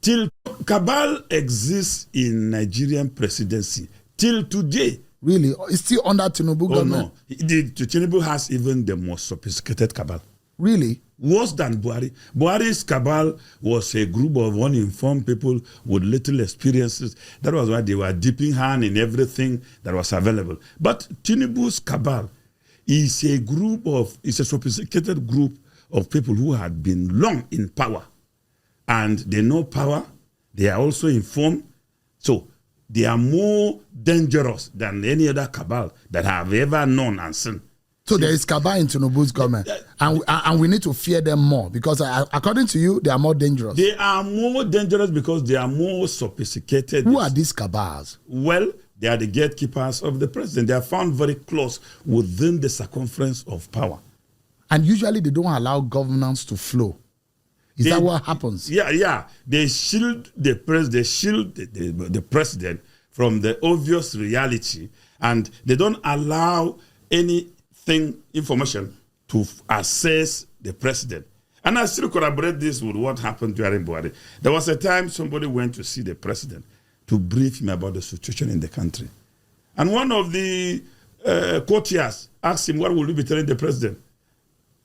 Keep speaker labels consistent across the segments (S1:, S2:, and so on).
S1: Till cabal exists in Nigerian presidency till today.
S2: Really? It's still under Tinubu government?
S1: No. Tinubu has even the most sophisticated cabal.
S2: Really?
S1: Worse than Buhari. Buhari's cabal was a group of uninformed people with little experiences. That was why they were dipping hand in everything that was available. But Tinubu's cabal is a sophisticated group of people who had been long in power. And they know power. They are also informed. So they are more dangerous than any other cabal that I have ever known and seen.
S2: So there is cabal in Tinubu's government, and we need to fear them more because according to you, they are more dangerous.
S1: They are more dangerous because they are more sophisticated.
S2: Who are these cabals?
S1: Well, they are the gatekeepers of the president. They are found very close within the circumference of power.
S2: And usually they don't allow governance to flow. Is that what happens?
S1: Yeah. They shield the the president from the obvious reality, and they don't allow information to assess the president. And I still corroborate this with what happened during Buhari. There was a time somebody went to see the president to brief him about the situation in the country. And one of the courtiers asked him, what will you be telling the president?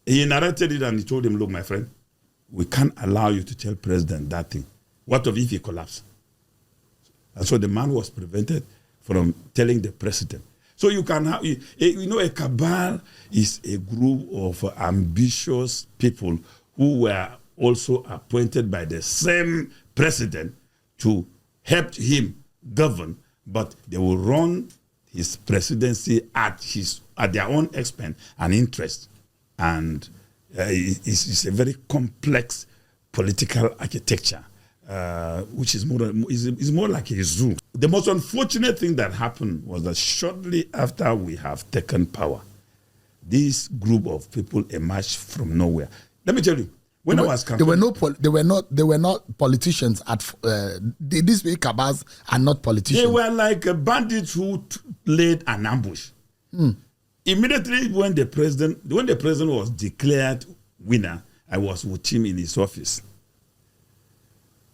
S1: He narrated it and he told him, look, my friend, we can't allow you to tell president that thing. What if he collapses? And so the man was prevented from telling the president. So you can have, a cabal is a group of ambitious people who were also appointed by the same president to help him govern, but they will run his presidency at their own expense and interest. And it's a very complex political architecture, which is more like a zoo. The most unfortunate thing that happened was that shortly after we have taken power, this group of people emerged from nowhere. Let me tell you, when I was campaigning,
S2: they were not politicians at these big cabals are not politicians.
S1: They were like bandits who laid an ambush. Immediately when the president was declared winner, I was with him in his office.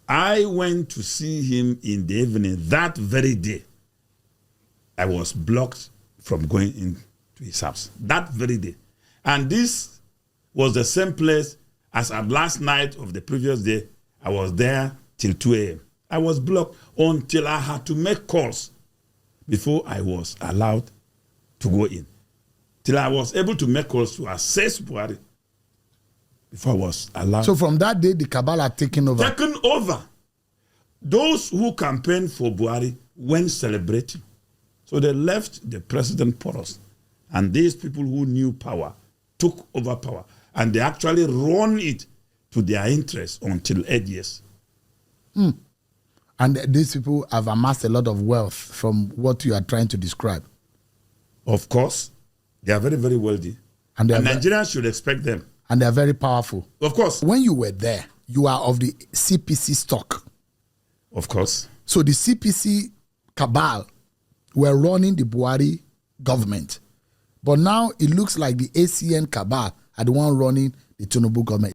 S1: I went to see him in the evening that very day. I was blocked from going into his house that very day. And this was the same place as at last night of the previous day. I was there till 2 a.m. I was blocked until I had to make calls before I was allowed to go in. Till I was able to make calls to assess Buhari before I was allowed.
S2: So from that day, the cabal are taken over?
S1: Taken over. Those who campaigned for Buhari went celebrating. So they left the president porous. And these people who knew power took over power. And they actually run it to their interests until 8 years.
S2: And these people have amassed a lot of wealth from what you are trying to describe.
S1: Of course. They are very, very wealthy. And Nigerians should expect them.
S2: And they are very powerful.
S1: Of course.
S2: When you were there, you are of the CPC stock.
S1: Of course.
S2: So the CPC cabal were running the Buhari government. But now it looks like the ACN cabal are the one running the Tinubu government.